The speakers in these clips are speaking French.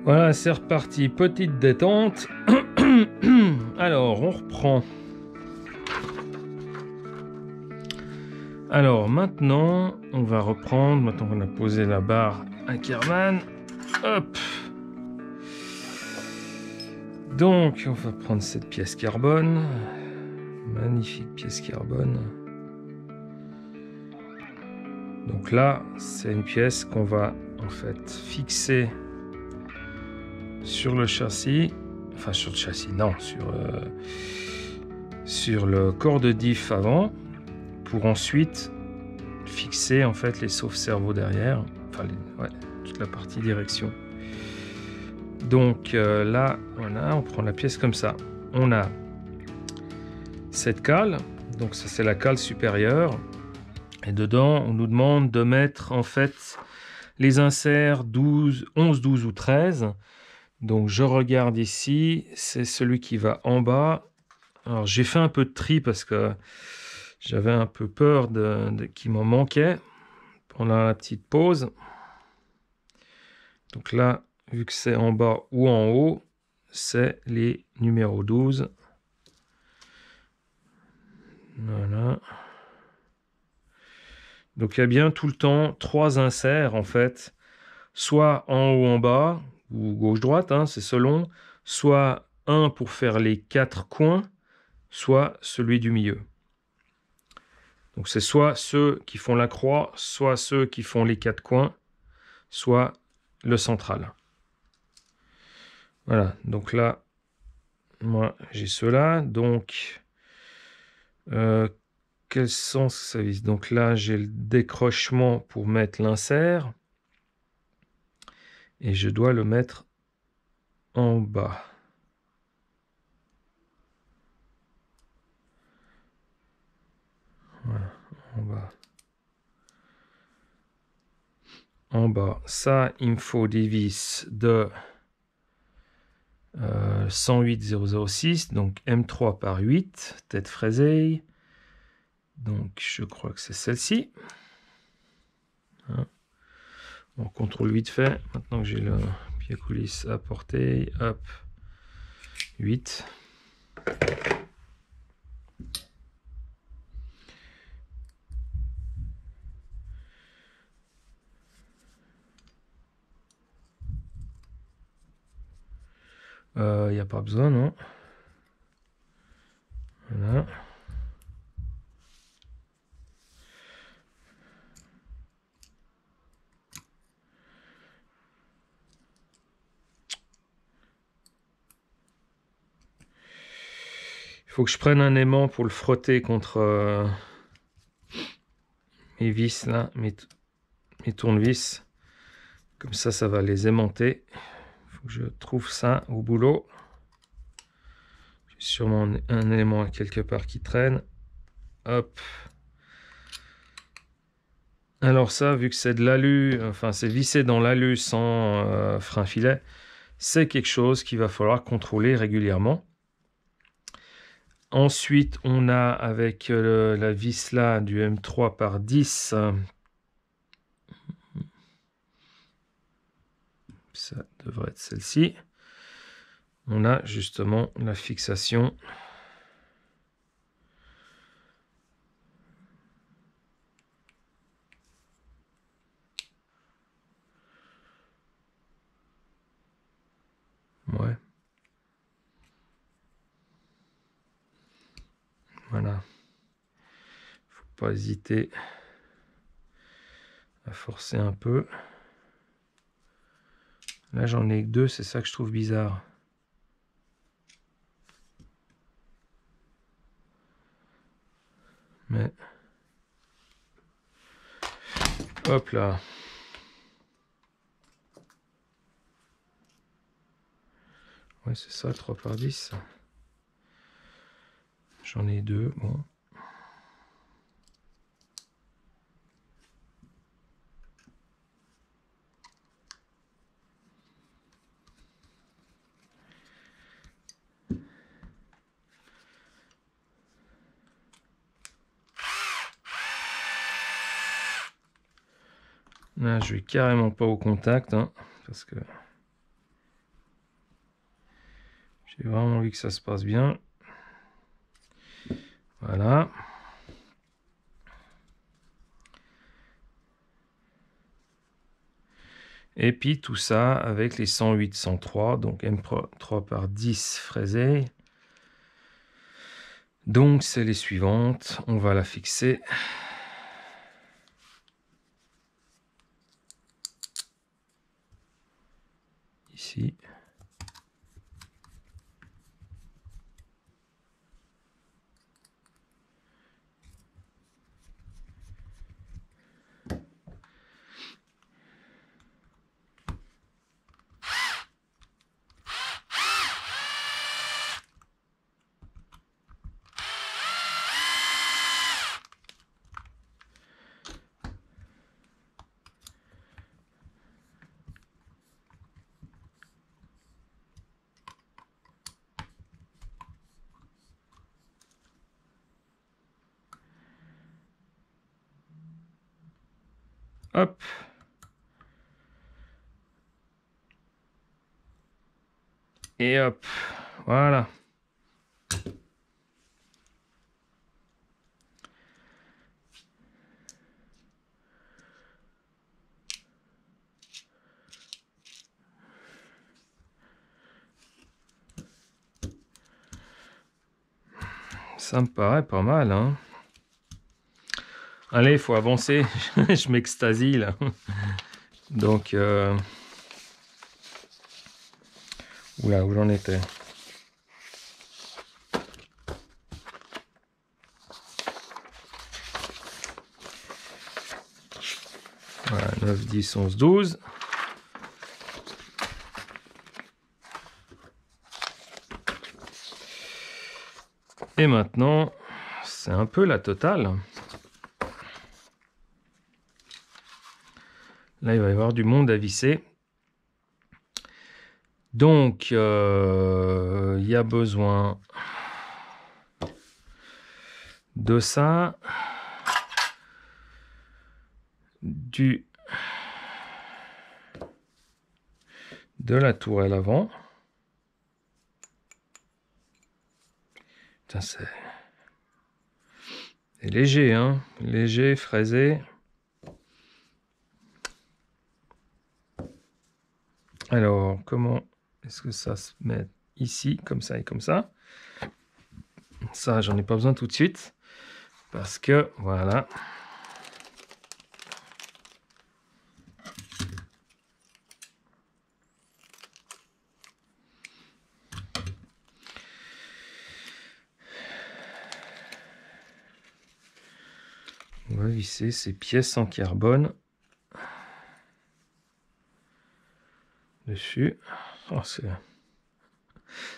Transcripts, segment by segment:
Voilà, c'est reparti, petite détente. Alors, on reprend. Alors, maintenant, on va reprendre. Maintenant qu'on a posé la barre Ackermann. Hop. Donc, on va prendre cette pièce carbone. Magnifique pièce carbone. Donc là, c'est une pièce qu'on va en fait fixer sur le châssis. Enfin, sur le châssis, non, sur le corps de diff avant, pour ensuite fixer en fait les sauve-cerveaux derrière, enfin toute la partie direction. Donc là, voilà, on prend la pièce comme ça. On a cette cale, donc ça c'est la cale supérieure, et dedans on nous demande de mettre en fait les inserts 12, 11, 12 ou 13. Donc je regarde ici, c'est celui qui va en bas. Alors j'ai fait un peu de tri parce que j'avais un peu peur qu'il m'en manquait pendant la petite pause. Donc là, vu que c'est en bas ou en haut, c'est les numéros 12. Voilà. Donc il y a bien tout le temps 3 inserts en fait, soit en haut en bas, ou gauche-droite, hein, c'est selon, soit un pour faire les 4 coins, soit celui du milieu. Donc c'est soit ceux qui font la croix, soit ceux qui font les 4 coins, soit le central. Voilà, donc là, moi j'ai ceux-là. Donc, quel sens ça vise? Donc là, j'ai le décrochement pour mettre l'insert. Et je dois le mettre en bas. Voilà, en bas. En bas. Ça, il me faut des vis de 108,006, donc M3 par 8, tête fraisée. Donc, je crois que c'est celle-ci. Hein. On contrôle vite fait. Maintenant que j'ai le pied coulisse à portée, hop, 8. Il n'y a pas besoin, non? Voilà. Il faut que je prenne un aimant pour le frotter contre mes vis là, mes tournevis. Comme ça va les aimanter. Il faut que je trouve ça au boulot. J'ai sûrement un élément quelque part qui traîne. Hop. Alors ça, vu que c'est de l'alu, enfin c'est vissé dans l'alu sans frein filet, c'est quelque chose qu'il va falloir contrôler régulièrement. Ensuite, on a avec la vis là du M3 par 10, ça devrait être celle-ci. On a justement la fixation. Ouais. Voilà. Faut pas hésiter à forcer un peu. Là, j'en ai que 2, c'est ça que je trouve bizarre. Mais hop là. Ouais, c'est ça, 3 par 10. J'en ai 2, bon. Là, je vais carrément pas au contact, hein, parce que J'ai vraiment envie que ça se passe bien. Voilà. Et puis tout ça avec les 108, 103, donc M3 par 10 fraisés. Donc c'est les suivantes. On va la fixer. Ici. Hop. Et hop. Voilà. Ça me paraît pas mal, hein. Allez, il faut avancer. Je m'extasie là. Donc, oula, où j'en étais? Voilà, 9, 10, 11, 12. Et maintenant, c'est un peu la totale. Là, il va y avoir du monde à visser. Donc, il y a besoin de ça, de la tourelle avant. Putain, c'est léger, hein, léger, fraisé. Alors, comment est-ce que ça se met ici, comme ça et comme ça? Ça, j'en ai pas besoin tout de suite, parce que, voilà. On va visser ces pièces en carbone dessus. Oh,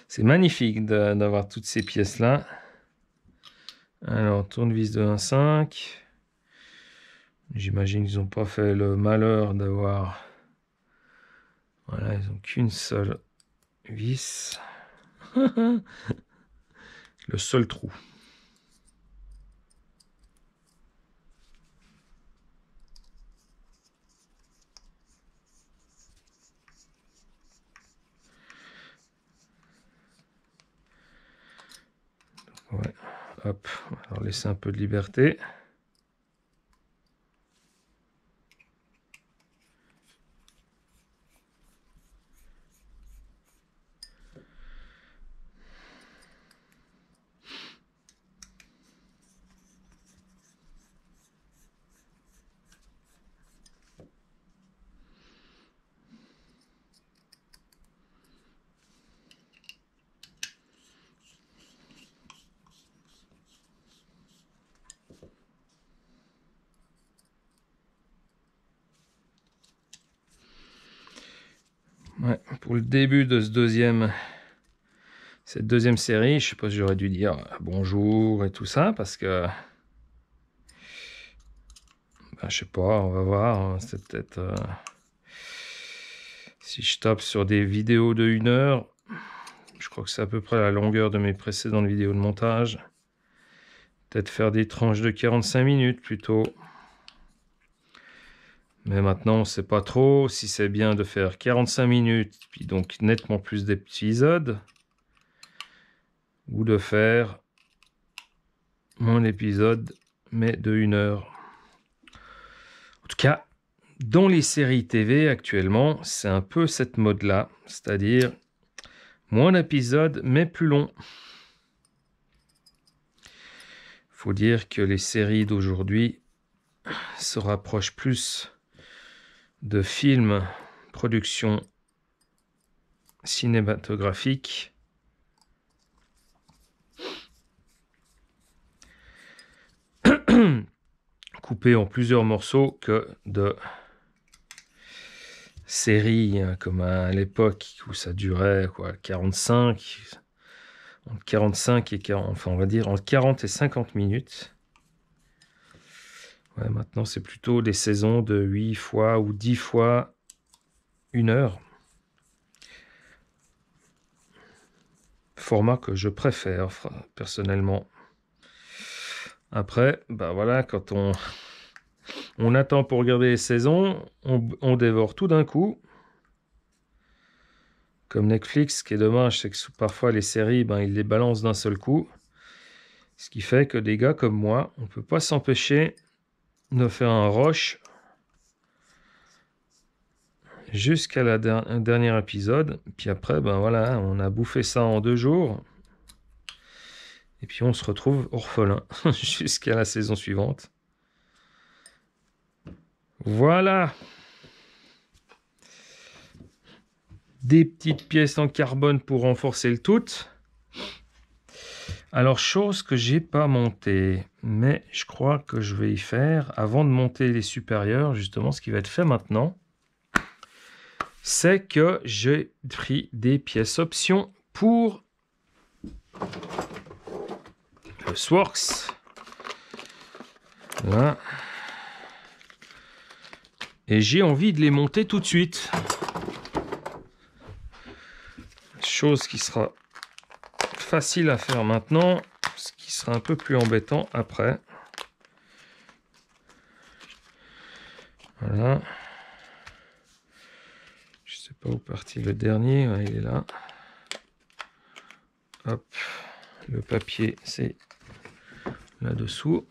c'est magnifique d'avoir toutes ces pièces-là. Alors, tournevis de 1,5. J'imagine qu'ils n'ont pas fait le malheur d'avoir... Voilà, ils n'ont qu'une seule vis. Le seul trou. Ouais, hop, on va leur laisser un peu de liberté. Ouais, pour le début de cette deuxième série, je sais pas si j'aurais dû dire bonjour et tout ça, parce que ben, je sais pas, on va voir, hein, c'est peut-être si je tape sur des vidéos de 1 heure, je crois que c'est à peu près la longueur de mes précédentes vidéos de montage, peut-être faire des tranches de 45 minutes plutôt. Mais maintenant, on ne sait pas trop si c'est bien de faire 45 minutes, puis donc nettement plus d'épisodes, ou de faire moins d'épisodes, mais de 1 heure. En tout cas, dans les séries TV actuellement, c'est un peu cette mode-là, c'est-à-dire moins d'épisodes, mais plus longs. Faut dire que les séries d'aujourd'hui se rapprochent plus de films, production cinématographique, coupés en plusieurs morceaux, que de séries comme à l'époque où ça durait quoi, 45, entre 45 et 40, enfin on va dire entre 40 et 50 minutes. Ouais, maintenant c'est plutôt des saisons de 8 fois ou 10 fois 1 heure. Format que je préfère personnellement. Après, bah voilà, quand on attend pour regarder les saisons, on dévore tout d'un coup. Comme Netflix, ce qui est dommage, c'est que parfois les séries, ben, ils les balancent d'un seul coup. Ce qui fait que des gars comme moi, on ne peut pas s'empêcher de faire un rush jusqu'à la dernier épisode. Puis après, ben voilà, on a bouffé ça en 2 jours. Et puis on se retrouve orphelin jusqu'à la saison suivante. Voilà. Des petites pièces en carbone pour renforcer le tout. Alors, chose que j'ai pas montée, mais je crois que je vais y faire avant de monter les supérieurs, justement, ce qui va être fait maintenant, c'est que j'ai pris des pièces options pour le Sworx. Là. Et j'ai envie de les monter tout de suite. Chose qui sera facile à faire maintenant, ce qui sera un peu plus embêtant après. Voilà. Je sais pas où partit le dernier, ouais, il est là. Hop, le papier c'est là-dessous.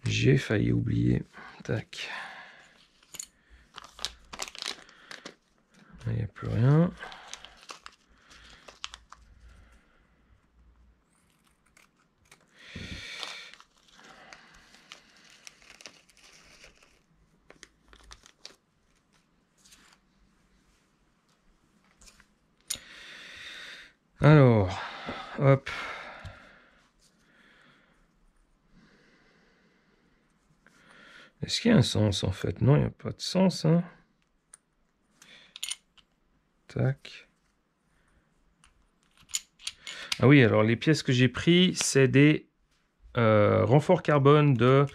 J'ai failli oublier. Tac. Il n'y a plus rien. Alors, hop. Est-ce qu'il y a un sens en fait? Non, il n'y a pas de sens. Hein. Tac. Ah oui, alors les pièces que j'ai pris, c'est des renforts carbone de...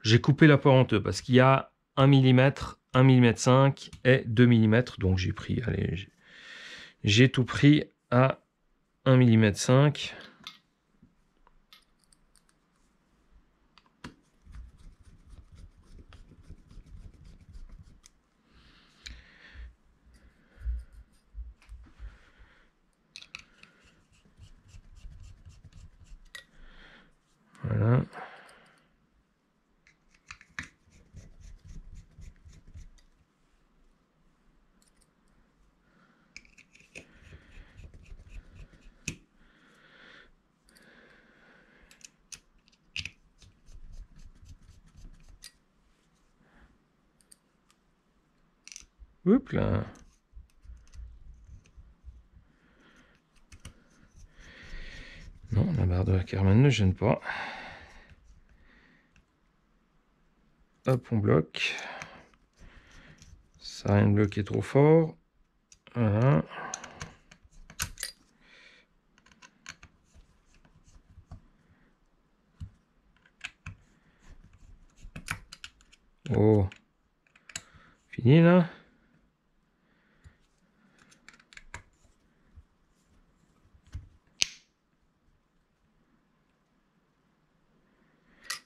J'ai coupé la part en deux parce qu'il y a 1 mm, 1 mm 5 et 2 mm. Donc j'ai pris, allez, j'ai tout pris à 1 mm 5. Voilà. Oups là. Non, la barre de la Carmen ne gêne pas. Hop, on bloque. Ça a rien de bloqué trop fort. Voilà. Oh. Fini là.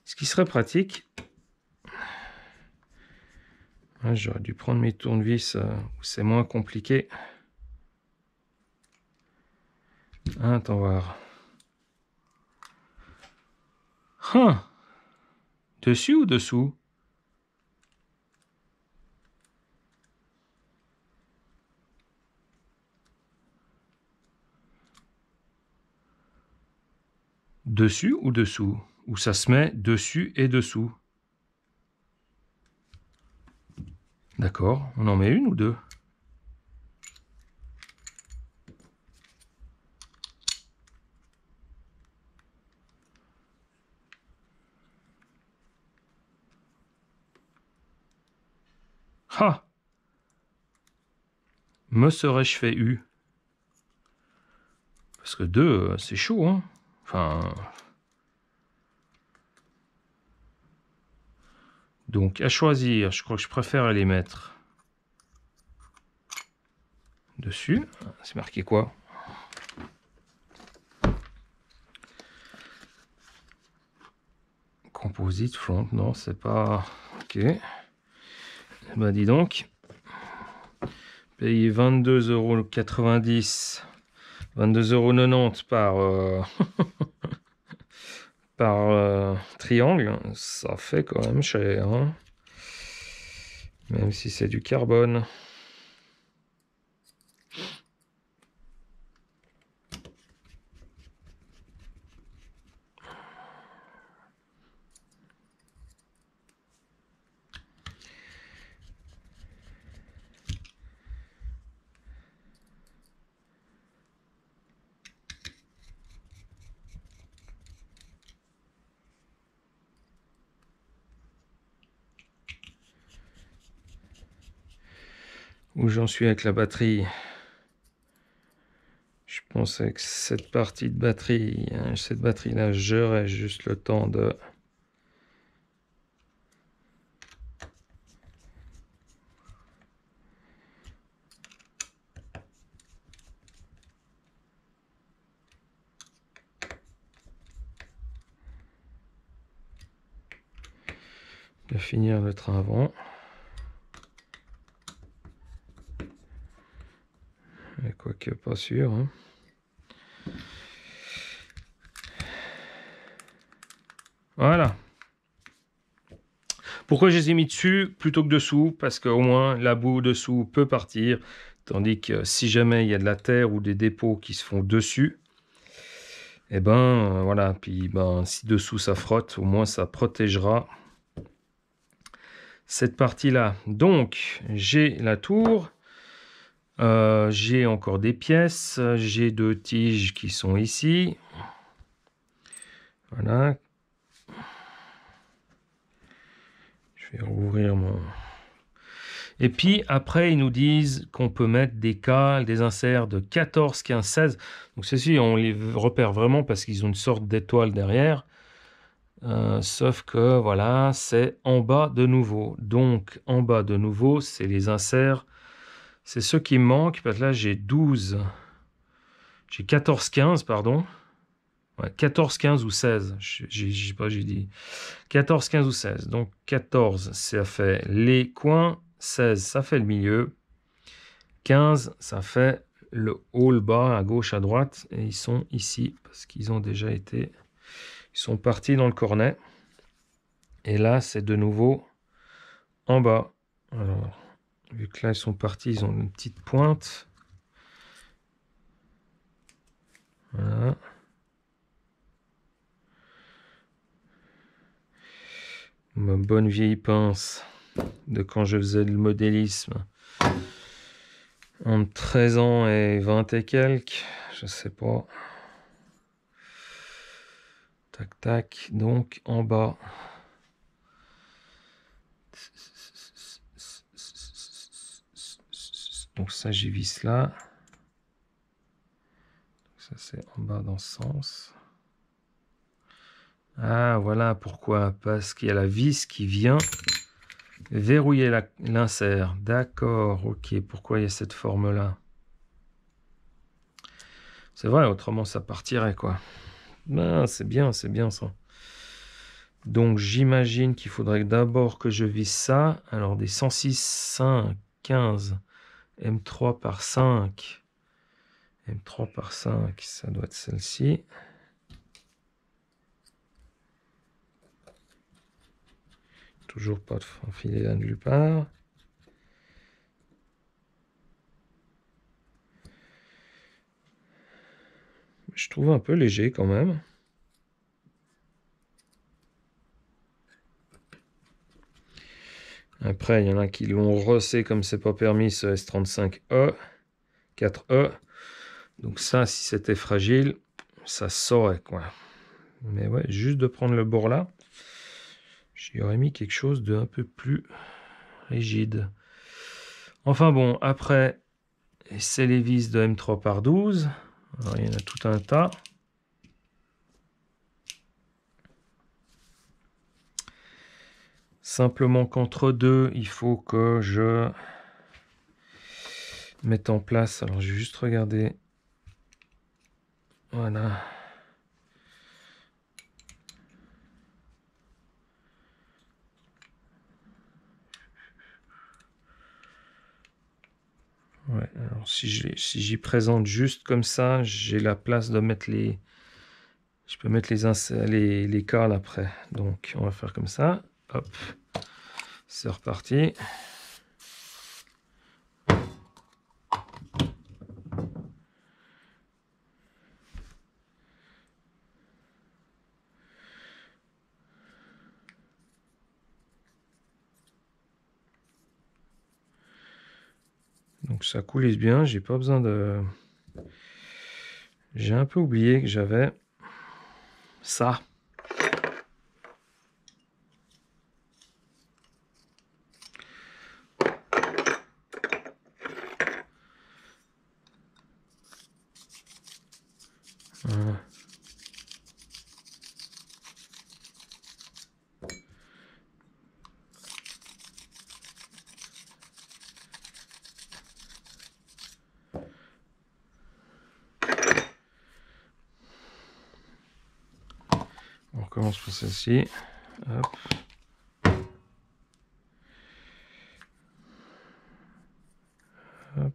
Ce qui serait pratique, J'aurais dû prendre mes tournevis où c'est moins compliqué. Attends voir. Dessus ou dessous? Dessus ou dessous? Ou ça se met dessus et dessous? D'accord, on en met une ou deux? Ah! Me serais-je fait eu? Parce que deux, c'est chaud, hein? Enfin... Donc, à choisir, je crois que je préfère les mettre dessus. C'est marqué quoi? Composite front, non, c'est pas... Ok. Bah dis donc. Payer 22,90 €, 22,90 € par, par triangle, ça fait quand même cher, hein, même si c'est du carbone. Où j'en suis avec la batterie? Je pense avec cette partie de batterie, cette batterie-là, j'aurai juste le temps de... de finir le train avant. Quoique pas sûr, hein. Voilà. Pourquoi je les ai mis dessus plutôt que dessous? Parce qu'au moins la boue dessous peut partir, tandis que si jamais il y a de la terre ou des dépôts qui se font dessus, et ben voilà, puis ben si dessous ça frotte, au moins ça protégera cette partie-là. Donc j'ai la tour, j'ai encore des pièces, j'ai deux tiges qui sont ici. Voilà. Je vais rouvrir mon... Et puis après, ils nous disent qu'on peut mettre des cales, des inserts de 14, 15, 16. Donc ceci, on les repère vraiment parce qu'ils ont une sorte d'étoile derrière. Sauf que voilà, c'est en bas de nouveau. Donc en bas de nouveau, c'est les inserts. C'est ceux qui me manquent. Parce que là, j'ai 12. J'ai 14, 15, pardon. Ouais, 14, 15 ou 16. Je sais pas, j'ai dit 14, 15 ou 16. Donc 14, ça fait les coins. 16, ça fait le milieu. 15, ça fait le haut, le bas, à gauche, à droite. Et ils sont ici parce qu'ils ont déjà été... Ils sont partis dans le cornet. Et là, c'est de nouveau en bas. Alors, vu que là, ils sont partis, ils ont une petite pointe. Voilà. Ma bonne vieille pince de quand je faisais le modélisme. Entre 13 ans et 20 et quelques, je sais pas. Tac, tac, donc en bas. Donc ça, j'y visse là. Ça, c'est en bas dans ce sens. Ah, voilà pourquoi. Parce qu'il y a la vis qui vient verrouiller l'insert. D'accord, ok. Pourquoi il y a cette forme-là? C'est vrai, autrement ça partirait, quoi. Ben, c'est bien ça. Donc j'imagine qu'il faudrait d'abord que je vise ça. Alors des 106, 5, 15, M3 par 5. M3 par 5, ça doit être celle-ci. Toujours pas de filet là nulle part. Je trouve un peu léger quand même. Après, il y en a qui l'ont rossé comme c'est pas permis, ce S35E, 4E. Donc ça, si c'était fragile, ça saurait quoi. Mais ouais, juste de prendre le bord là, j'y aurais mis quelque chose de un peu plus rigide. Enfin bon, après, c'est les vis de M3 par 12. Alors, il y en a tout un tas. Simplement qu'entre deux, il faut que je mette en place. Alors, je vais juste regarder. Voilà. Ouais, alors si j'y présente juste comme ça, j'ai la place de mettre les... Je peux mettre les cales après. Donc, on va faire comme ça. Hop. C'est reparti. Donc ça coulisse bien, j'ai pas besoin de... J'ai un peu oublié que j'avais ça. Voilà. On recommence pour celle-ci. Hop. Hop.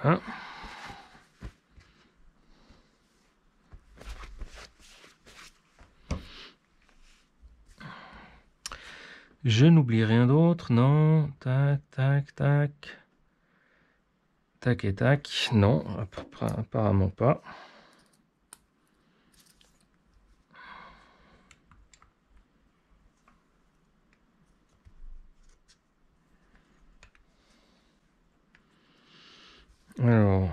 Voilà. Je n'oublie rien d'autre, non. Tac, tac, tac. Tac et tac. Non, apparemment pas. Alors...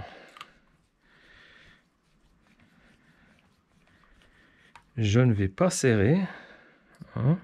Je ne vais pas serrer. Hein.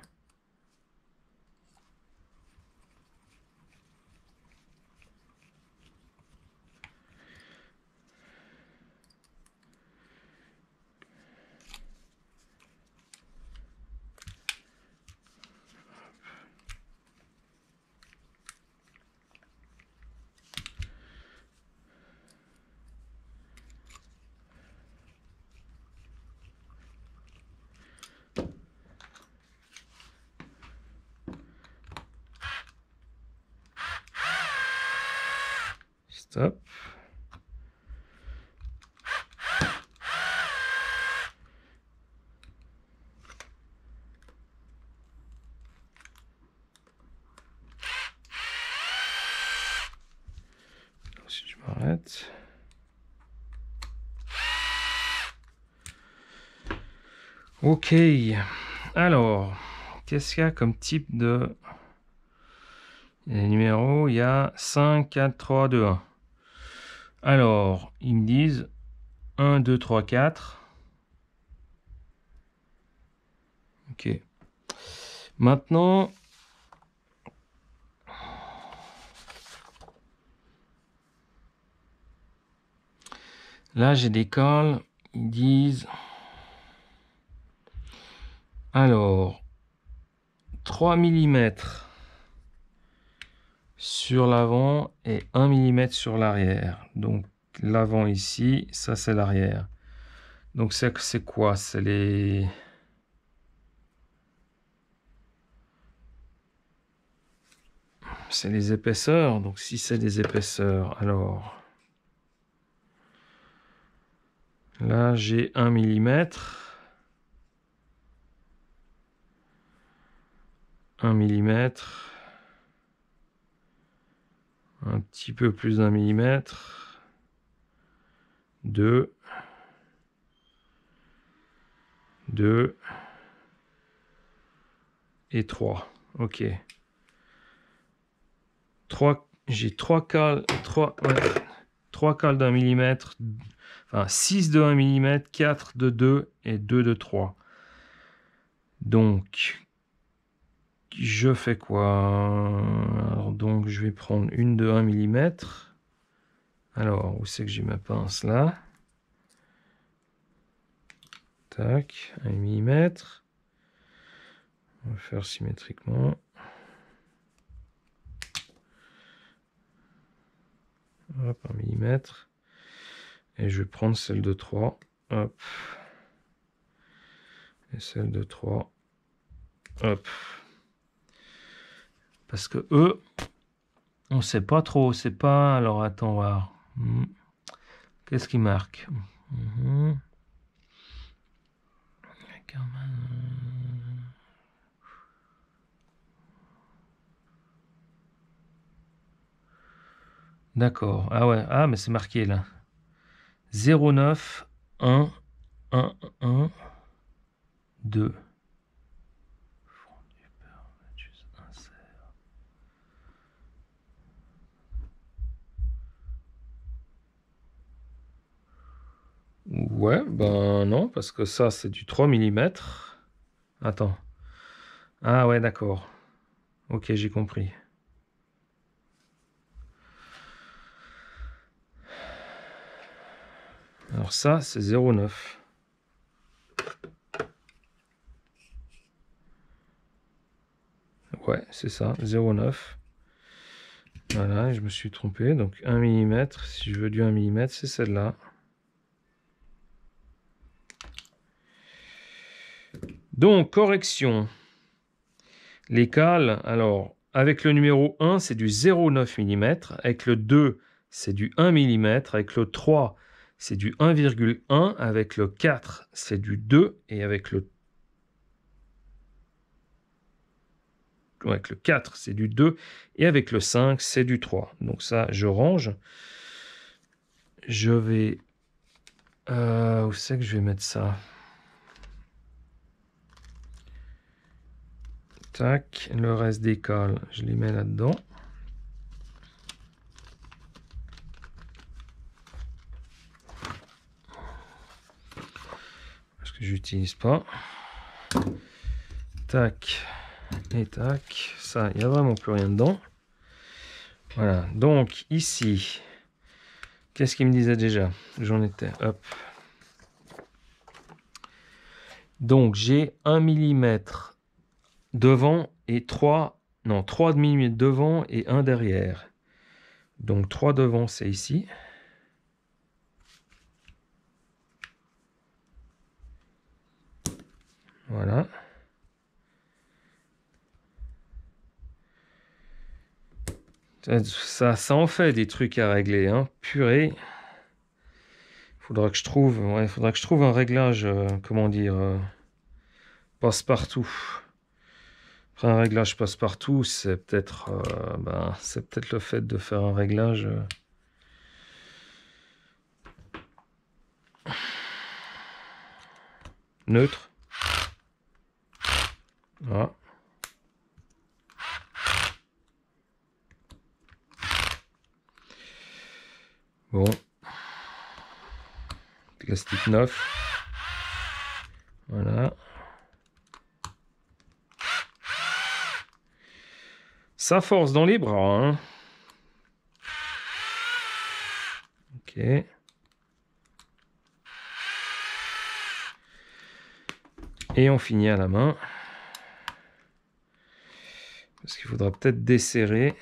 Stop. Si je m'arrête. Ok. Alors, qu'est-ce qu'il y a comme type de... Les numéros, il y a 5, 4, 3, 2, 1. Alors, ils me disent 1, 2, 3, 4. Ok. Maintenant, là j'ai des cales, ils disent, alors, 3 mm sur l'avant et 1 mm sur l'arrière. Donc l'avant ici, ça c'est l'arrière. Donc c'est quoi? C'est les... C'est les épaisseurs. Donc si c'est des épaisseurs, alors... Là j'ai 1 mm. 1 mm. Un petit peu plus d'un millimètre. 2. 2. Et 3. Ok. 3, j'ai 3 cales, 3 cales d'un millimètre, enfin 6 de 1 mm, 4 de 2 et 2 de 3. Donc, je fais quoi? Alors, donc, je vais prendre une de 1 mm. Alors, où c'est que j'ai ma pince là? Tac, 1 mm. On va faire symétriquement. Hop, 1 mm. Et je vais prendre celle de 3. Hop. Et celle de 3. Hop. Parce que eux, on sait pas trop. C'est pas... Alors, attends, voir. Qu'est-ce qui marque? D'accord. Ah ouais. Ah, mais c'est marqué là. 0,9, 1, 1, 1, 2. Ouais, ben non, parce que ça, c'est du 3 mm. Attends. Ah ouais, d'accord. Ok, j'ai compris. Alors ça, c'est 0,9. Ouais, c'est ça, 0,9. Voilà, je me suis trompé. Donc 1 mm, si je veux du 1 mm, c'est celle-là. Donc, correction. Les cales, alors, avec le numéro 1, c'est du 0,9 mm. Avec le 2, c'est du 1 mm. Avec le 3, c'est du 1,1. Avec le 4, c'est du 2. Et avec le 4, c'est du 2. Et avec le 5, c'est du 3. Donc ça, je range. Je vais... où c'est que je vais mettre ça? Tac. Le reste des cales, je les mets là-dedans. Parce que j'utilise pas. Tac. Et tac. Ça, il n'y a vraiment plus rien dedans. Voilà, donc ici, qu'est-ce qu'il me disait déjà? J'en étais, hop. Donc j'ai 1 mm devant et 3 mm devant et 1 derrière. Donc 3 devant, c'est ici. Voilà. Ça en fait des trucs à régler, hein. Purée. Faudra que je trouve un réglage, comment dire, passe-partout. Après un réglage passe-partout, c'est peut-être le fait de faire un réglage neutre. Voilà. Bon. Plastique neuf. Voilà. Ça force dans les bras. Hein. Ok. Et on finit à la main. Parce qu'il faudra peut-être desserrer.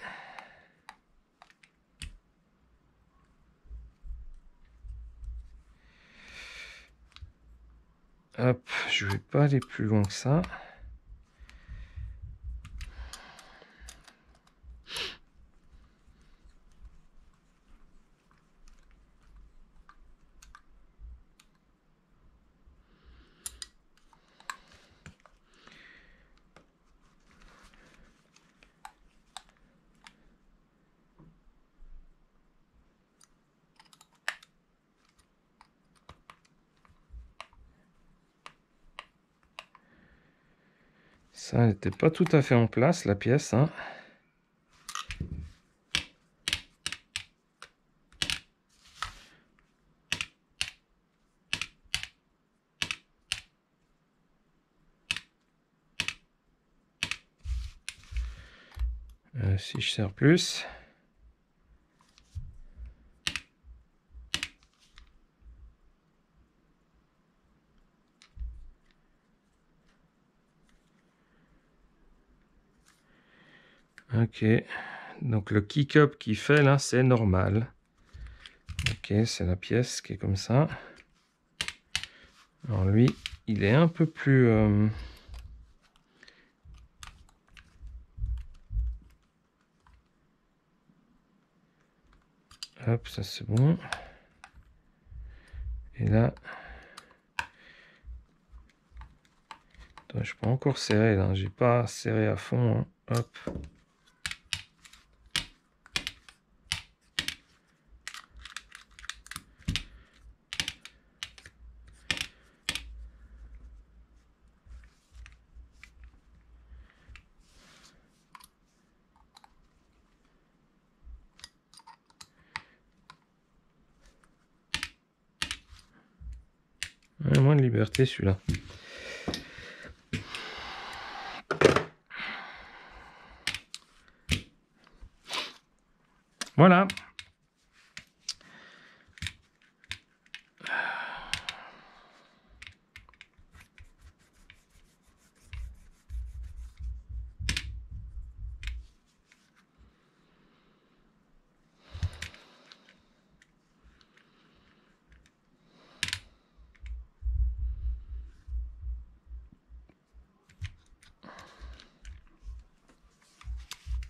Hop, je vais pas aller plus loin que ça. Ça n'était pas tout à fait en place, la pièce. Hein. Si je serre plus. Ok, donc le kick-up qui fait là, c'est normal. Ok, c'est la pièce qui est comme ça. Alors lui, il est un peu plus... Hop, ça c'est bon. Et là... Attends, je peux encore serrer là, j'ai pas serré à fond. Hein. Hop. Moins de liberté celui-là. Voilà.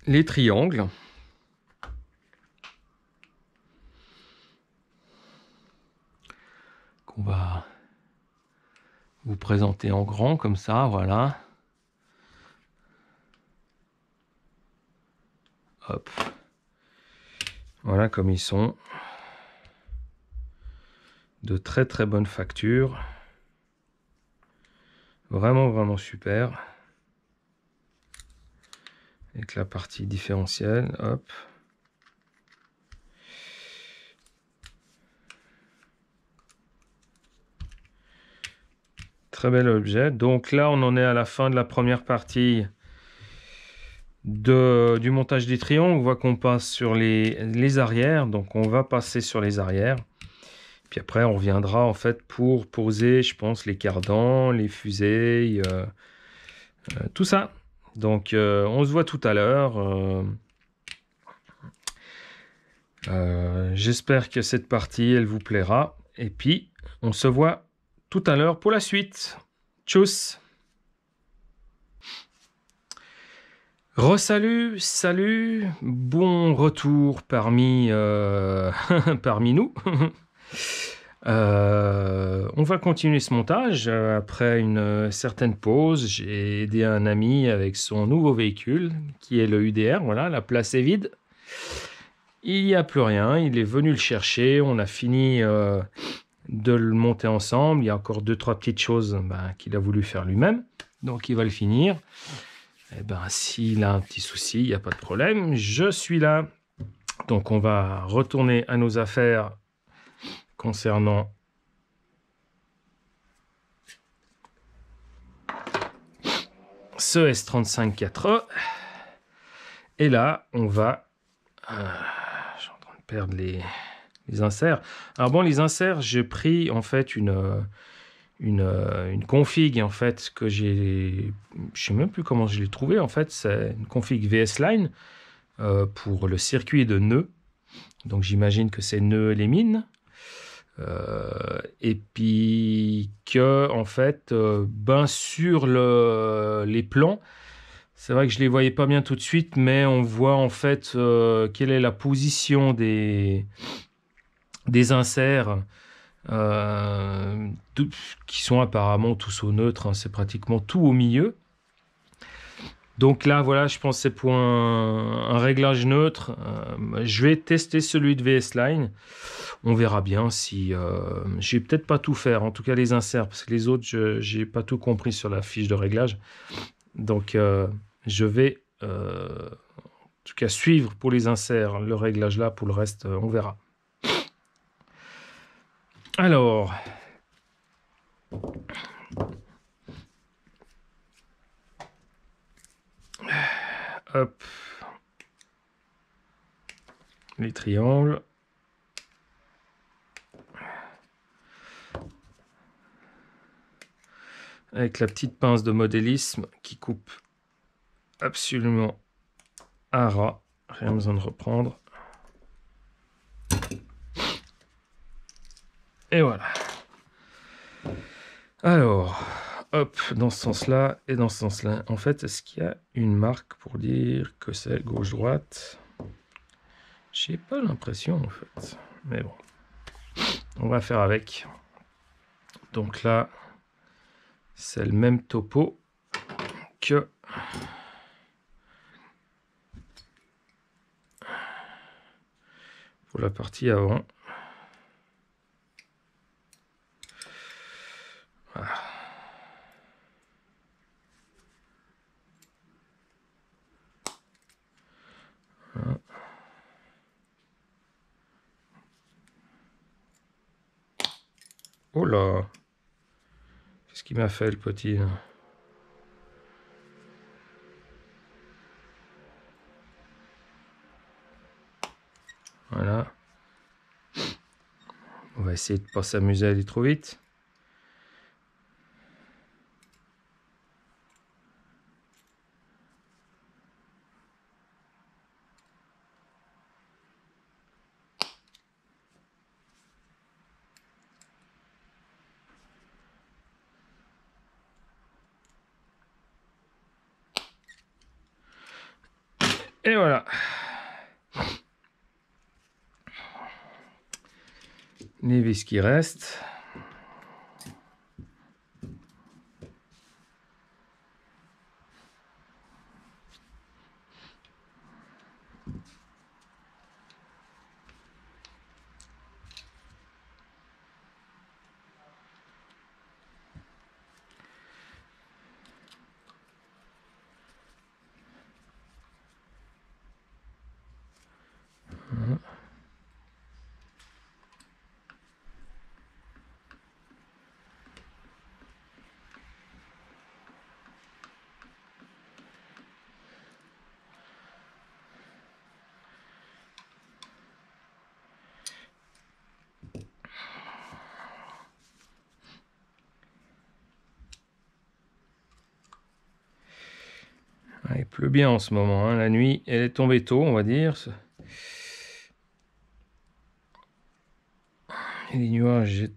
Les triangles. Qu'on va vous présenter en grand comme ça, voilà. Hop. Voilà comme ils sont. De très très bonne facture. Vraiment vraiment super. Avec la partie différentielle, hop. Très bel objet. Donc là, on en est à la fin de la première partie du montage des triangles. On voit qu'on passe sur les arrières. Donc on va passer sur les arrières. Puis après, on reviendra en fait pour poser, je pense, les cardans, les fusées, tout ça. Donc on se voit tout à l'heure. J'espère que cette partie, elle vous plaira. Et puis, on se voit tout à l'heure pour la suite. Tchuss! Re-salut, salut, bon retour parmi, parmi nous. On va continuer ce montage après une certaine pause. J'ai aidé un ami avec son nouveau véhicule qui est le UDR. Voilà, la place est vide. Il n'y a plus rien. Il est venu le chercher. On a fini de le monter ensemble. Il y a encore 2-3 petites choses qu'il a voulu faire lui-même. Donc il va le finir. Eh ben, s'il a un petit souci, il n'y a pas de problème. Je suis là. Donc on va retourner à nos affaires concernant ce S35 4E. Et là, on va... je suis en train de perdre les inserts. Alors bon, les inserts, j'ai pris en fait une config en fait que j'ai... Je sais même plus comment je l'ai trouvé en fait. C'est une config VS-Line pour le circuit de nœuds. Donc j'imagine que c'est nœuds et les mines. Et puis que en fait, ben sur les plans, c'est vrai que je les voyais pas bien tout de suite, mais on voit en fait quelle est la position des inserts qui sont apparemment tous au neutre, hein, c'est pratiquement tout au milieu. Donc là, voilà, je pense que c'est pour un réglage neutre. Je vais tester celui de VS-Line. On verra bien si... je vais peut-être pas tout faire, en tout cas les inserts, parce que les autres, je n'ai pas tout compris sur la fiche de réglage. Donc, je vais en tout cas suivre pour les inserts le réglage là. Pour le reste, on verra. Alors... Hop. Les triangles. Avec la petite pince de modélisme qui coupe absolument à ras. Rien besoin de reprendre. Et voilà. Alors, hop, dans ce sens-là et dans ce sens-là. En fait, est-ce qu'il y a une marque pour dire que c'est gauche-droite? J'ai pas l'impression, en fait. Mais bon, on va faire avec. Donc là, c'est le même topo que pour la partie avant. Voilà. Voilà. Oh là! Qu'est-ce qu'il m'a fait, le petit, là? Voilà. On va essayer de ne pas s'amuser à aller trop vite. Et voilà. Les vis qui restent. Il pleut bien en ce moment, hein. La nuit, elle est tombée tôt, on va dire. Et les nuages,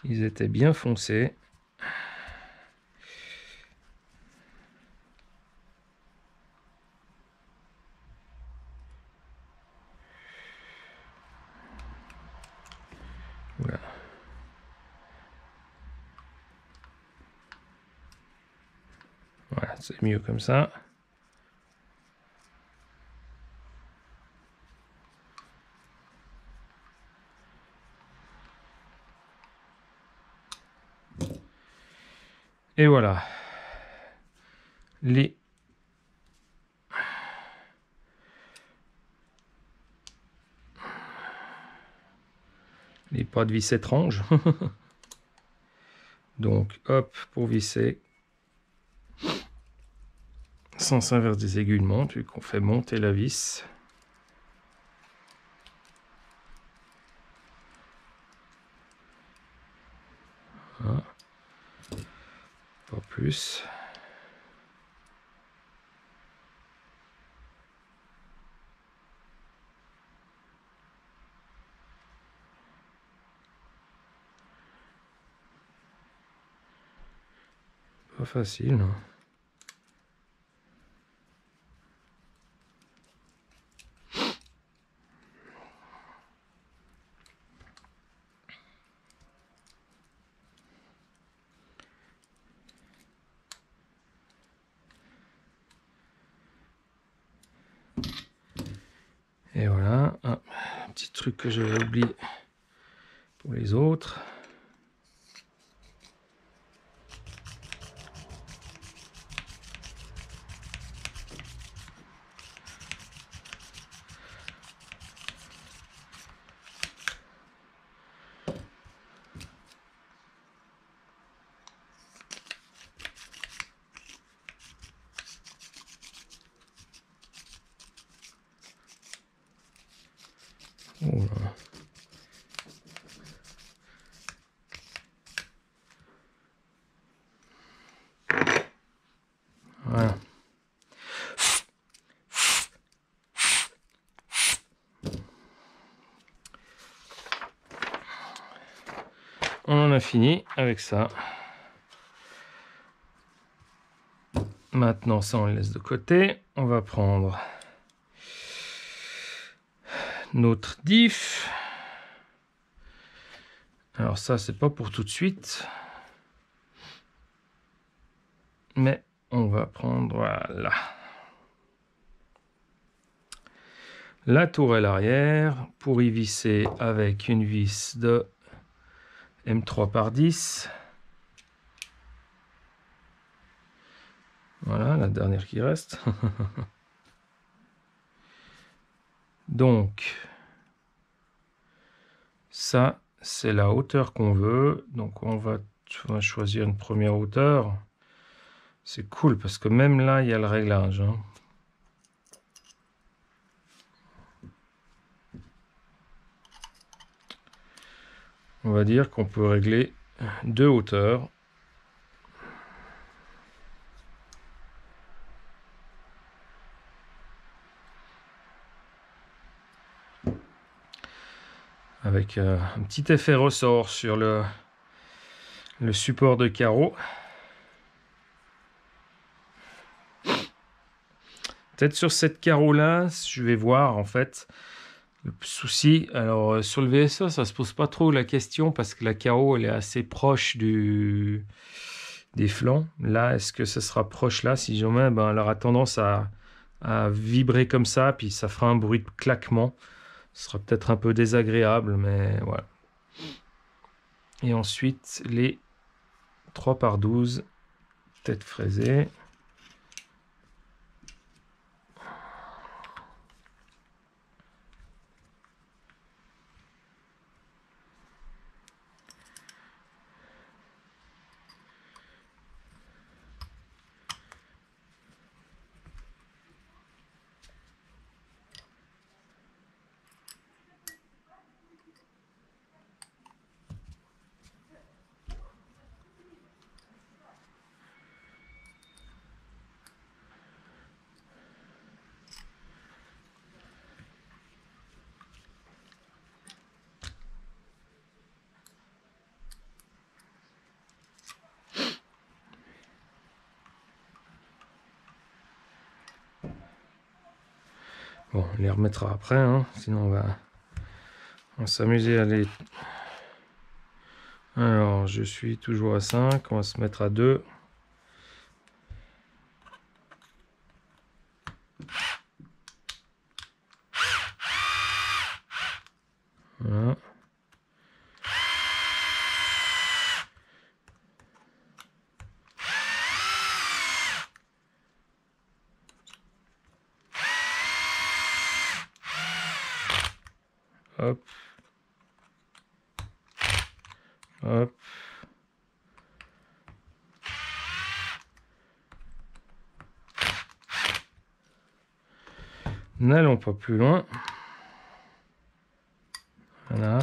ils étaient bien foncés. Voilà. Voilà, c'est mieux comme ça. Et voilà. Les pas de vis étranges. Donc, hop, pour visser. Sens inverse des aiguilles de montre, vu qu'on fait monter la vis. Voilà. Pas plus. Pas facile, non? Et voilà, un petit truc que j'avais oublié pour les autres. Voilà. Voilà. On en a fini avec ça. Maintenant, ça on le laisse de côté. On va prendre notre diff. Alors ça, c'est pas pour tout de suite. Mais on va prendre, voilà, la tourelle arrière pour y visser avec une vis de M3 par 10. Voilà, la dernière qui reste. Donc, ça, c'est la hauteur qu'on veut. Donc, on va choisir une première hauteur. C'est cool parce que même là, il y a le réglage, hein. On va dire qu'on peut régler 2 hauteurs. Avec un petit effet ressort sur le support de carreau. Peut-être sur cette carreau-là, je vais voir en fait. Le souci, alors sur le VSA, ça se pose pas trop la question parce que la carreau, elle est assez proche des flancs. Là, est-ce que ce sera proche là? Si jamais, ben, elle aura tendance à vibrer comme ça, puis ça fera un bruit de claquement. Ce sera peut-être un peu désagréable, mais voilà. Et ensuite, les 3 par 12 têtes fraisées. Bon, on les remettra après, hein, sinon on va s'amuser à les... Alors, je suis toujours à 5, on va se mettre à 2. Voilà. Hop. Hop. N'allons pas plus loin. Voilà.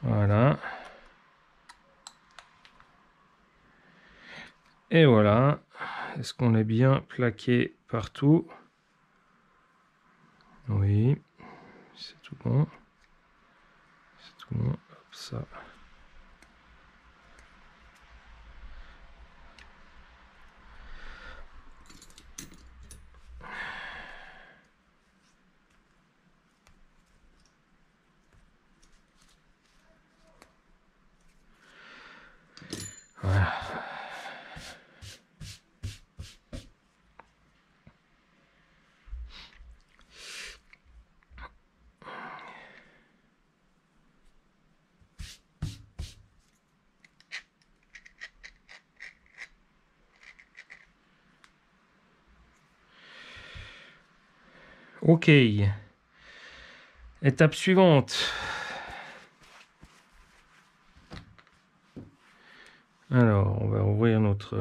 Voilà. Et voilà. Est-ce qu'on est bien plaqué partout? Oui. C'est tout bon. C'est tout bon. Hop, ça. Voilà. Ok. Étape suivante. Alors, on va ouvrir notre...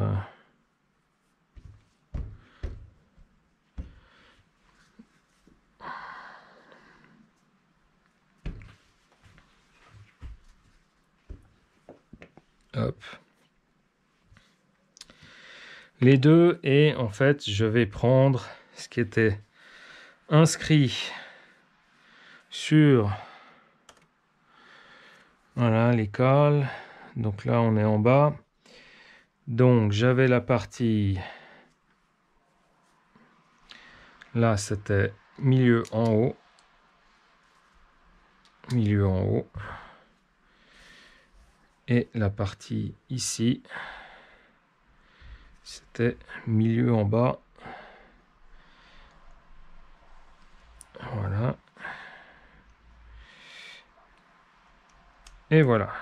Hop. Les deux, et en fait, je vais prendre ce qui était inscrit sur... Voilà, les cales. Donc là, on est en bas. Donc, j'avais la partie... Là, c'était milieu en haut. Milieu en haut. Et la partie ici, c'était milieu en bas. Voilà. Et voilà.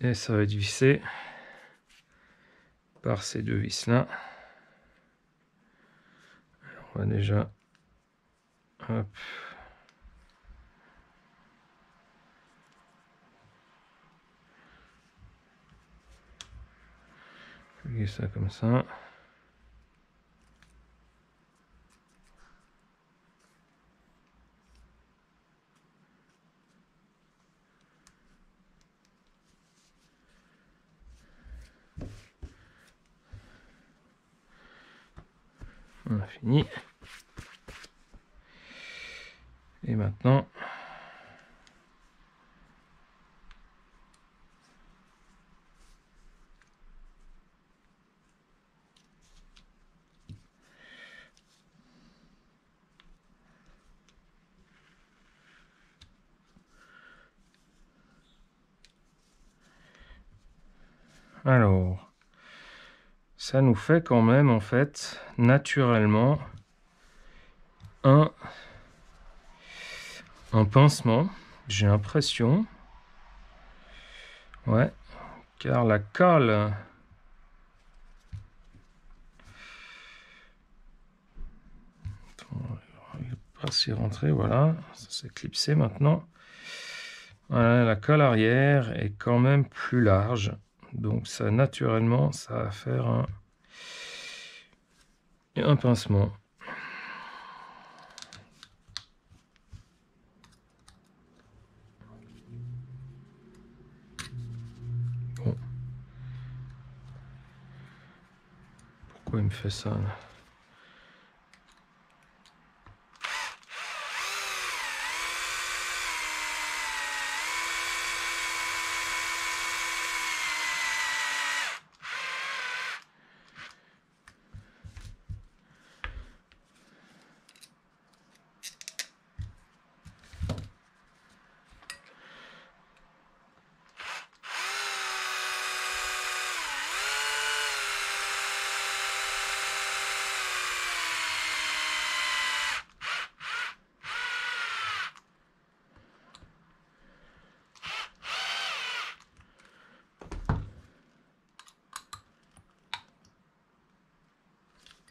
Et ça va être vissé par ces deux vis là. On va déjà... Hop. Plier ça comme ça. On a fini. Et maintenant, alors, ça nous fait quand même, en fait, naturellement, un pincement, j'ai l'impression. Ouais, car la colle... Il n'est pas s'y rentrer, voilà, ça s'est clipsé maintenant. Voilà, la colle arrière est quand même plus large, donc ça naturellement ça va faire un pincement. Bon. Pourquoi il me fait ça là ?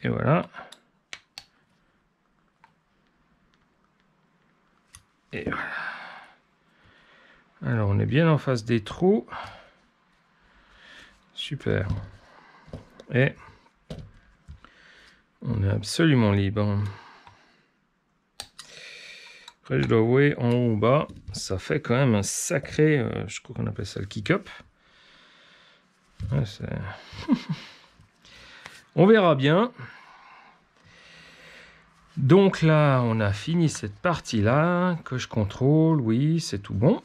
Et voilà. Et voilà. Alors, on est bien en face des trous. Super. Et on est absolument libre. Après, je dois avouer, en haut ou bas, ça fait quand même un sacré... je crois qu'on appelle ça le kick-up. Ouais, on verra bien. Donc là, on a fini cette partie-là, que je contrôle. Oui, c'est tout bon.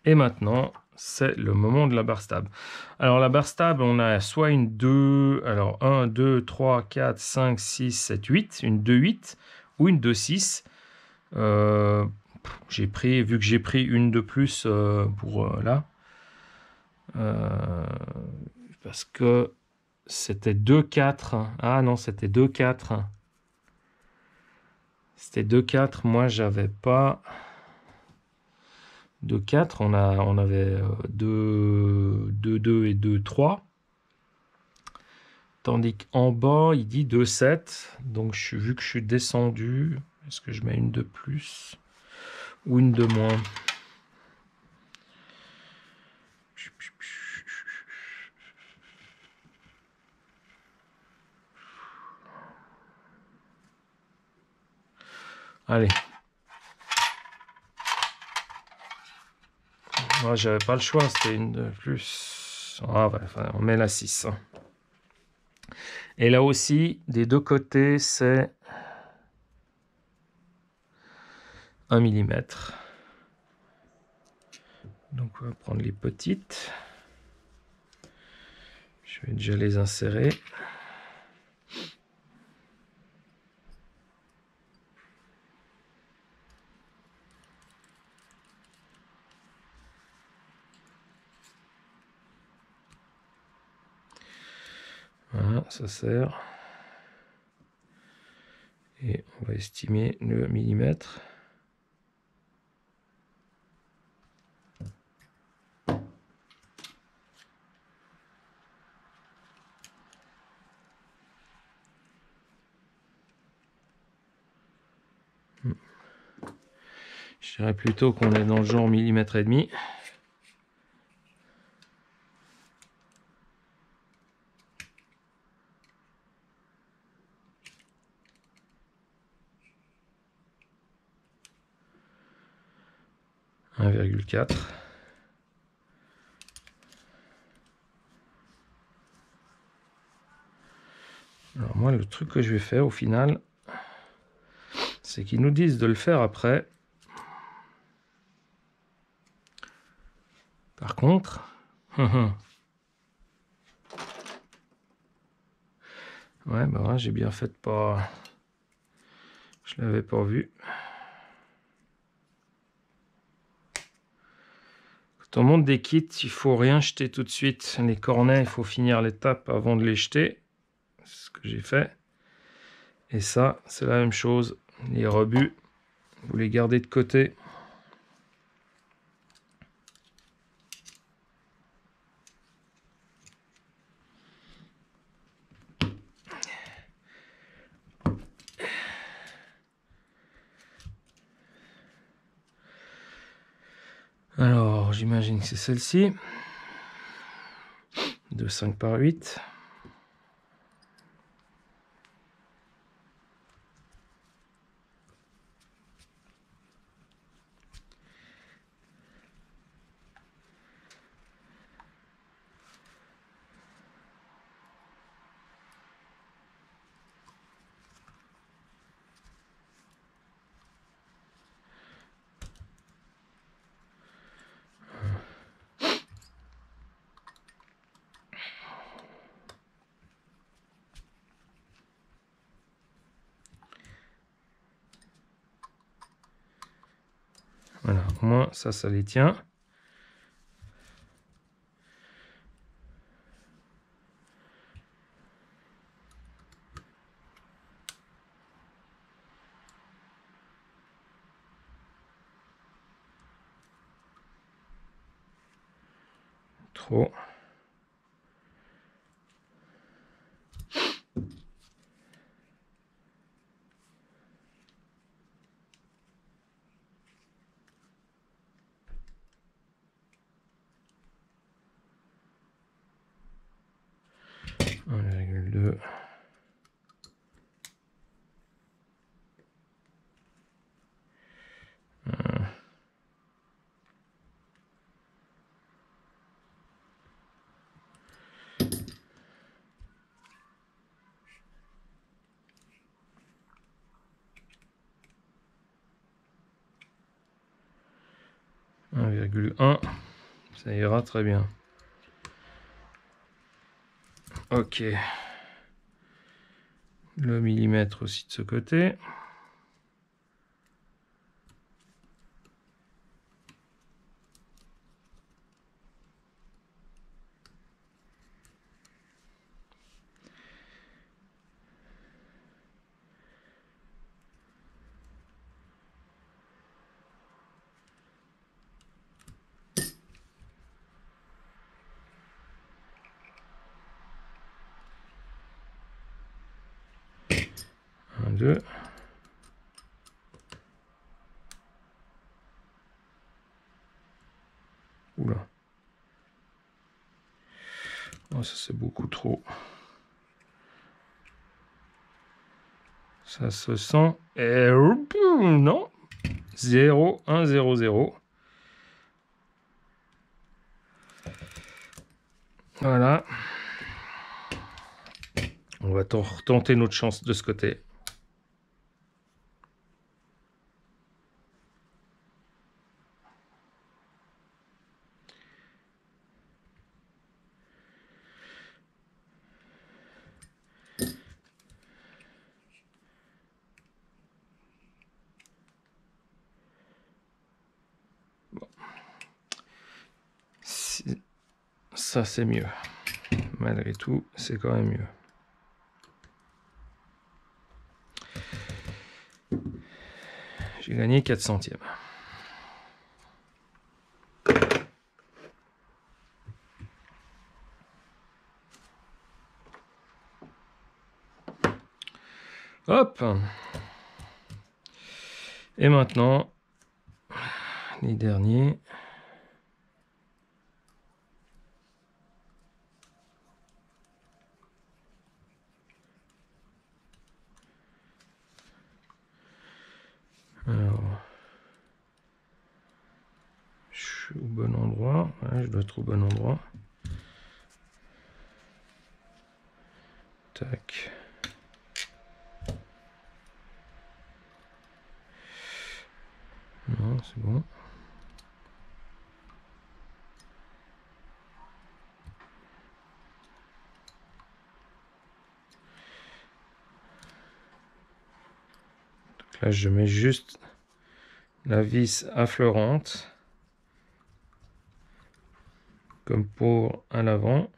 Et maintenant, c'est le moment de la barre stable. Alors la barre stable, on a soit une 2, alors 1, 2, 3, 4, 5, 6, 7, 8, une 2-8 ou une 2-6. J'ai pris, vu que j'ai pris une de plus pour là, parce que c'était 2-4. Ah non, c'était 2-4. C'était 2-4. Moi, j'avais pas 2-4. On avait 2-2 et 2-3. Tandis qu'en bas, il dit 2-7. Donc, vu que je suis descendu, est-ce que je mets une de plus ou une de moins? Allez. Moi, j'avais pas le choix, c'était une de plus. Ah, ouais, enfin, on met la 6. Et là aussi, des deux côtés, c'est 1 mm. Donc, on va prendre les petites. Je vais déjà les insérer. Voilà, ça sert. Et on va estimer le millimètre. Je dirais plutôt qu'on est dans le genre millimètre et demi. « 1,4 ». Alors moi, le truc que je vais faire au final, c'est qu'ils nous disent de le faire après. Par contre, ouais, bah ouais, j'ai bien fait de pas... Je l'avais pas vu. Quand on monte des kits, il faut rien jeter tout de suite. Les cornets, il faut finir l'étape avant de les jeter. C'est ce que j'ai fait. Et ça, c'est la même chose. Les rebuts, vous les gardez de côté. Alors, j'imagine que c'est celle-ci. De 5 par 8. Voilà, au moins ça les tient. Trop. 2. 1,1, ça ira très bien. Ok. Le millimètre aussi de ce côté. Un, 2. Oula. Oh, ça c'est beaucoup trop. Ça se sent. Et non. 0, 1, 0, 0. Voilà. On va tenter notre chance de ce côté. Bon. Ça c'est mieux. Malgré tout, c'est quand même mieux. J'ai gagné 4 centièmes. Hop. Et maintenant, les derniers. Alors, je suis au bon endroit. Ouais, je dois être au bon endroit. Tac. Non, c'est bon. Donc là, je mets juste la vis affleurante, comme pour à l'avant.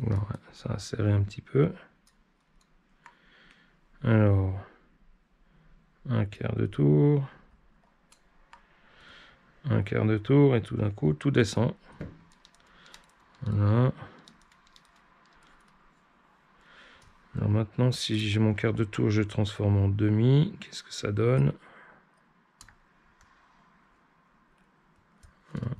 Alors, ça a serré un petit peu. Alors, un quart de tour. Un quart de tour et tout d'un coup, tout descend. Voilà. Alors maintenant, si j'ai mon quart de tour, je transforme en demi. Qu'est-ce que ça donne? Voilà.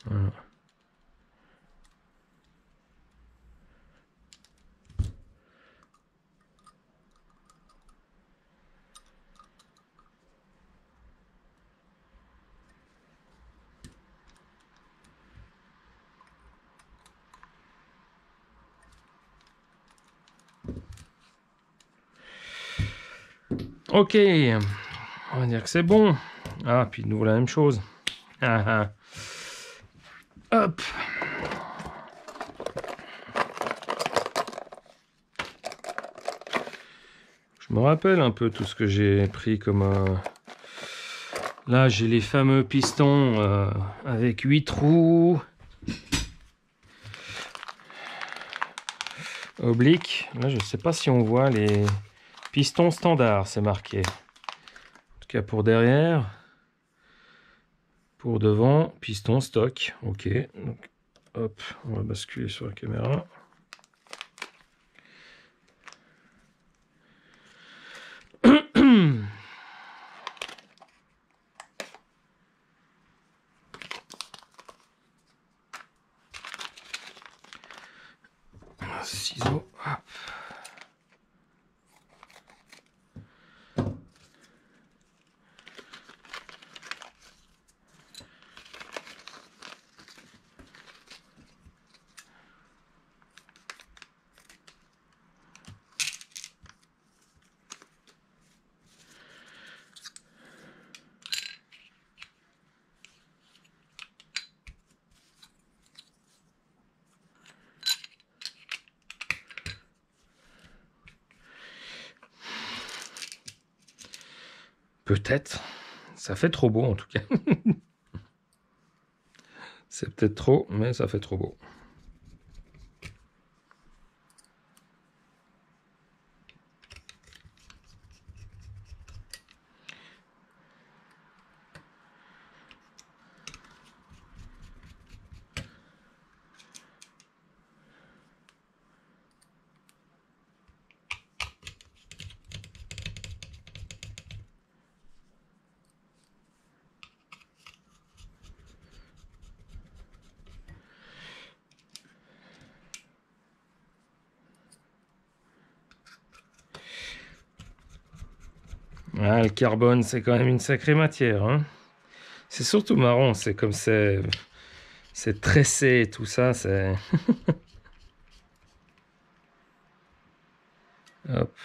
Voilà. Ok, on va dire que c'est bon. Ah, puis de nouveau la même chose. Ah, ah. Hop. Je me rappelle un peu tout ce que j'ai pris comme Là, j'ai les fameux pistons avec 8 trous. Oblique. Là, je ne sais pas si on voit les pistons standards, c'est marqué. En tout cas, pour derrière. Pour devant, piston stock. Ok. Donc, hop, on va basculer sur la caméra. Ciseaux. Hop. Peut-être. Ça fait trop beau en tout cas. C'est peut-être trop, mais ça fait trop beau. Ah, le carbone, c'est quand même une sacrée matière, hein. C'est surtout marrant, c'est comme c'est tressé et tout ça, c'est... Hop.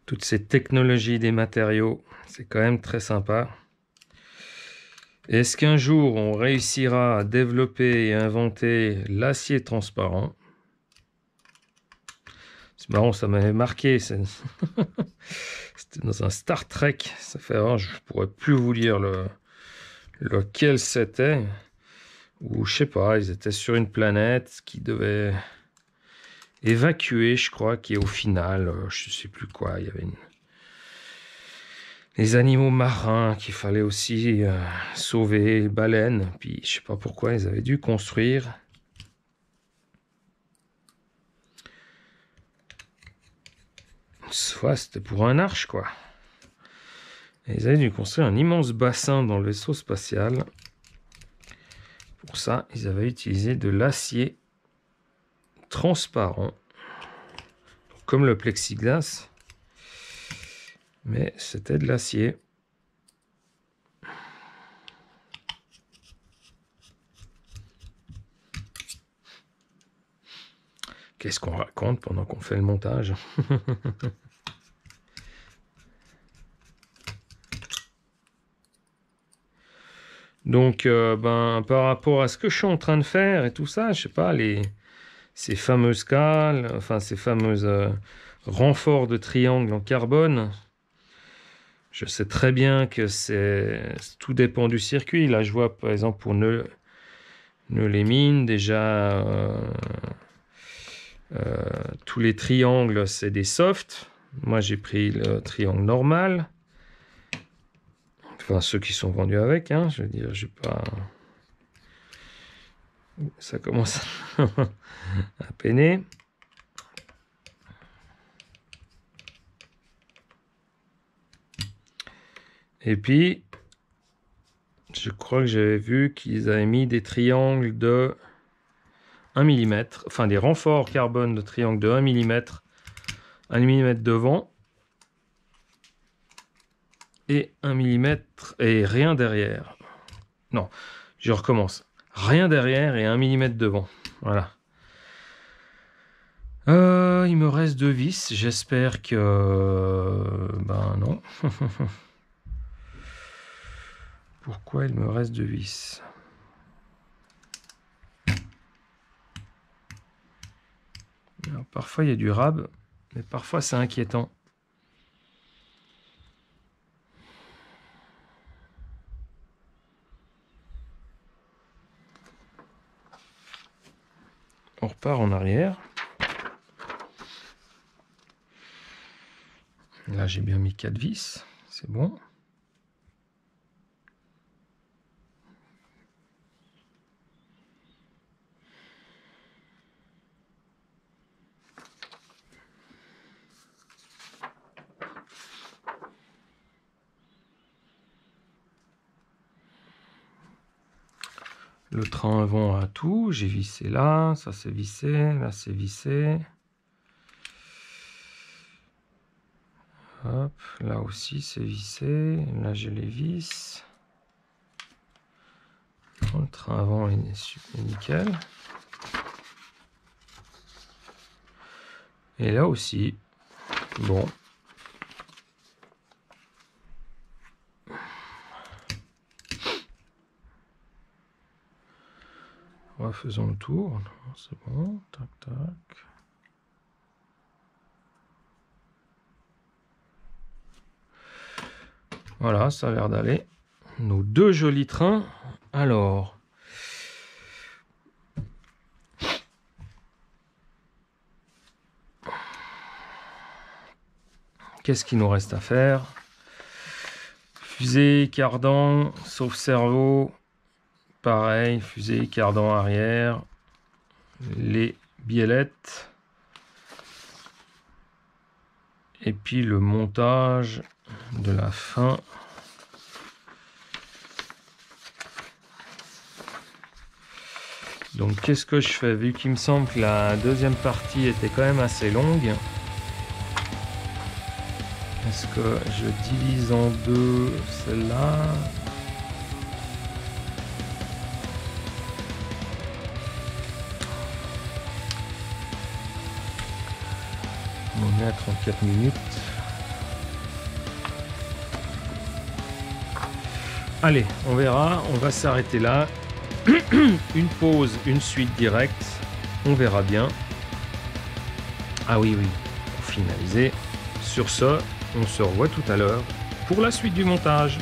Toutes ces technologies des matériaux, c'est quand même très sympa. Est-ce qu'un jour on réussira à développer et inventer l'acier transparent? C'est marrant, ça m'avait marqué. C'était dans un Star Trek. Ça fait avant, je pourrais plus vous dire lequel c'était. Ou je sais pas, ils étaient sur une planète qui devait évacuer, je crois, qui est au final, je sais plus quoi. Il y avait les animaux marins qu'il fallait aussi sauver, les baleines. Puis je sais pas pourquoi ils avaient dû construire. Soit c'était pour un arche, quoi. Et ils avaient dû construire un immense bassin dans le vaisseau spatial. Pour ça, ils avaient utilisé de l'acier transparent, comme le plexiglas, mais c'était de l'acier. Qu'est-ce qu'on raconte pendant qu'on fait le montage? Donc, par rapport à ce que je suis en train de faire et tout ça, je sais pas, ces fameuses cales, enfin ces fameuses renforts de triangle en carbone, je sais très bien que tout dépend du circuit. Là, je vois par exemple pour les mines, déjà, tous les triangles, c'est des softs. Moi, j'ai pris le triangle normal. Enfin, ceux qui sont vendus avec, hein, je veux dire, j'ai pas... Ça commence à peiner. Et puis, je crois que j'avais vu qu'ils avaient mis des triangles de 1 mm, enfin des renforts carbone de triangle de 1 mm, 1 mm devant, et 1 mm et rien derrière. Non, je recommence. Rien derrière et 1 mm devant. Voilà. Il me reste 2 vis. J'espère que... ben non. Pourquoi il me reste 2 vis? Alors, parfois il y a du rab, mais parfois c'est inquiétant. On repart en arrière. Là j'ai bien mis 4 vis, c'est bon. Le train avant à tout, j'ai vissé là, ça c'est vissé, là c'est vissé. Hop, là aussi c'est vissé, là j'ai les vis. Le train avant est nickel. Et là aussi, bon. Faisons le tour, c'est bon, tac tac. Voilà, ça a l'air d'aller. Nos 2 jolis trains. Alors, qu'est-ce qu'il nous reste à faire? Fusée, cardan, sauf cerveau. Pareil, fusée, cardan arrière, les biellettes, et puis le montage de la fin. Donc qu'est-ce que je fais? Vu qu'il me semble que la deuxième partie était quand même assez longue, est-ce que je divise en deux celle-là? On est à 34 minutes. Allez, on verra, on va s'arrêter là. Une pause, une suite directe, on verra bien. Ah oui, pour finaliser. Sur ce, on se revoit tout à l'heure pour la suite du montage.